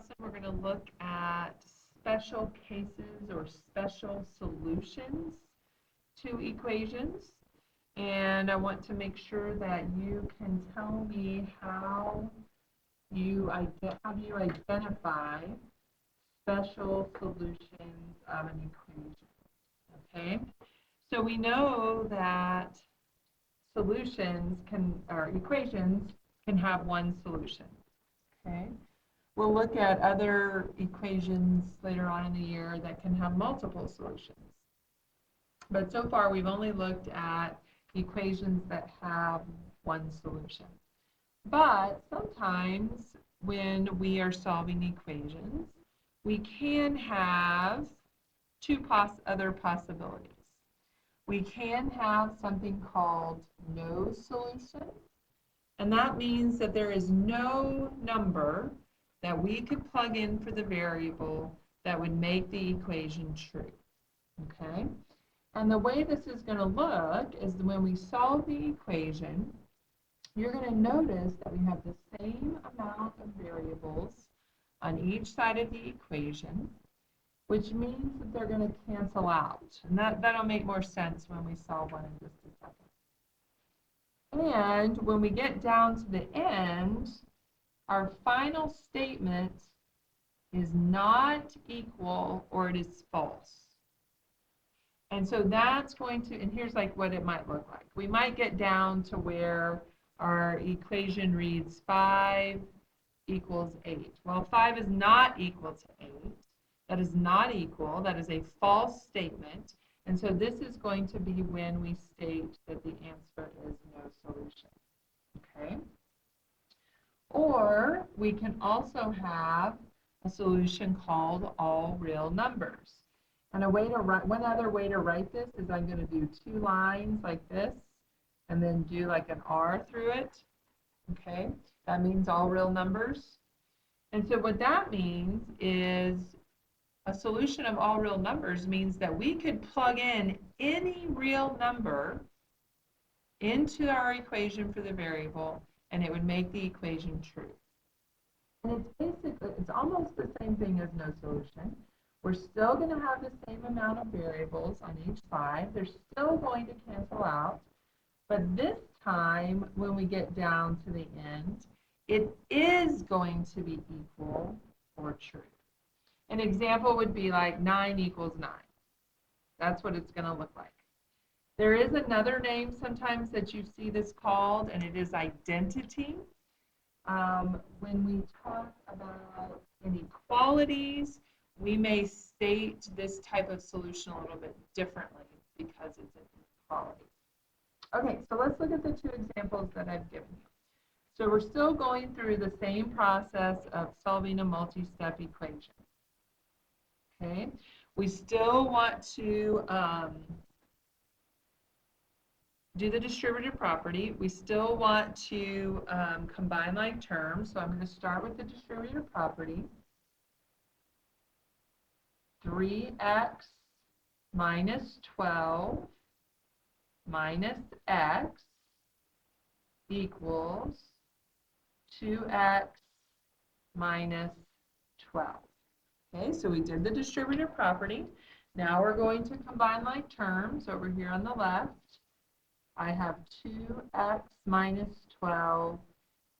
lesson, we're going to look at special cases or special solutions to equations. And I want to make sure that you can tell me how do you identify special solutions of an equation. Okay, so we know that equations can have one solution. Okay, we'll look at other equations later on in the year that can have multiple solutions. But so far we've only looked at equations that have one solution. But sometimes when we are solving equations, we can have other possibilities. We can have something called no solution, and that means that there is no number that we could plug in for the variable that would make the equation true. Okay? And the way this is going to look is when we solve the equation, you're going to notice that we have the same amount of variables on each side of the equation, which means that they're going to cancel out. And that'll make more sense when we solve one in just a second. And when we get down to the end, our final statement is not equal or it is false. And so that's going to, and here's like what it might look like. We might get down to where our equation reads 5 equals 8. Well, 5 is not equal to 8. That is not equal. That is a false statement. And so this is going to be when we state that the answer is no solution. Okay? Or we can also have a solution called all real numbers. And one other way to write this is I'm going to do 2 lines like this and then do like an R through it. Okay? That means all real numbers. And so what that means is a solution of all real numbers means that we could plug in any real number into our equation for the variable and it would make the equation true. And it's almost the same thing as no solution. We're still going to have the same amount of variables on each side. They're still going to cancel out. But this time, when we get down to the end, it is going to be equal or true. An example would be like 9 equals 9. That's what it's going to look like. There is another name sometimes that you see this called, and it is identity. When we talk about inequalities, we may state this type of solution a little bit differently because it's an inequality. Okay, so let's look at the 2 examples that I've given you. So we're still going through the same process of solving a multi-step equation. Okay, we still want to do the distributive property. We still want to combine like terms. So I'm going to start with the distributive property. 3x minus 12 minus x equals 2x minus 12. Okay, so we did the distributive property. Now we're going to combine like terms over here on the left. I have 2x minus 12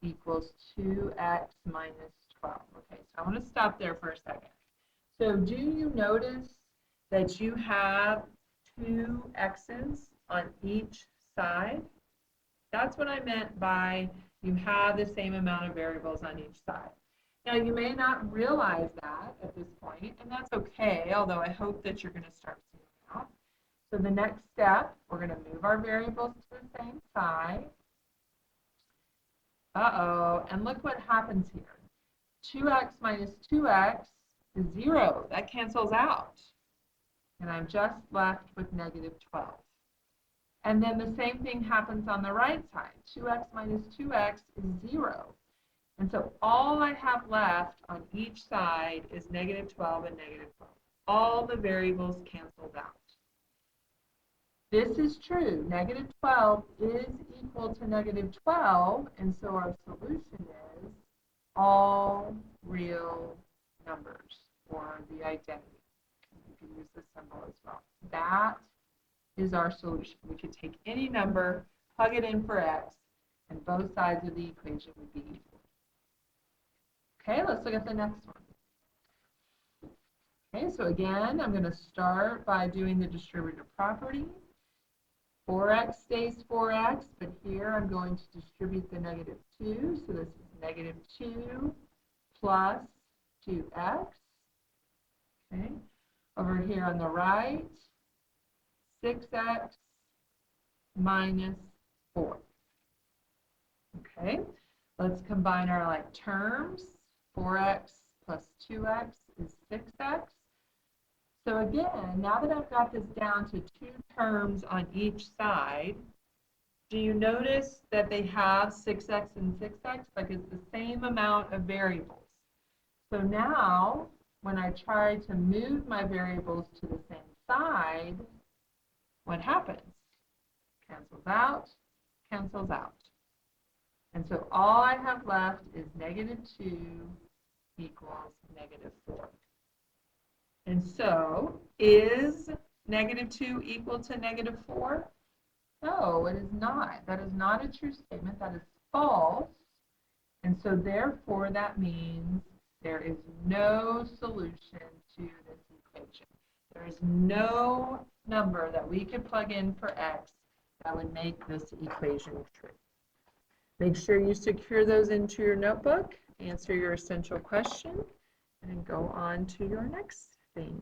equals 2x minus 12. Okay, so I'm going to stop there for a second. So do you notice that you have 2 x's on each side? That's what I meant by you have the same amount of variables on each side. Now, you may not realize that at this point, and that's okay, although I hope that you're going to start seeing that. So the next step, we're going to move our variables to the same side. And look what happens here. 2x minus 2x is 0. That cancels out. And I'm just left with negative 12. And then the same thing happens on the right side. 2x minus 2x is 0. And so all I have left on each side is negative 12 and negative 12. All the variables canceled out. This is true. Negative 12 is equal to negative 12, and so our solution is all real identity. You can use this symbol as well. That is our solution. We could take any number, plug it in for x, and both sides of the equation would be equal. Okay, let's look at the next one. Okay, so again, I'm going to start by doing the distributive property. 4x stays 4x, but here I'm going to distribute the negative 2, so this is negative 2 plus 2x. Okay, over here on the right, 6x minus 4. Okay, let's combine our like terms. 4x plus 2x is 6x. So again, now that I've got this down to 2 terms on each side, do you notice that they have 6x and 6x? Like it's the same amount of variables. So now, when I try to move my variables to the same side, what happens? Cancels out, cancels out. And so all I have left is negative 2 equals negative 4. And so, is negative 2 equal to negative 4? No, it is not. That is not a true statement. That is false. And so, therefore, that means there is no solution to this equation. There is no number that we could plug in for x that would make this equation true. Make sure you secure those into your notebook, answer your essential question, and go on to your next thing.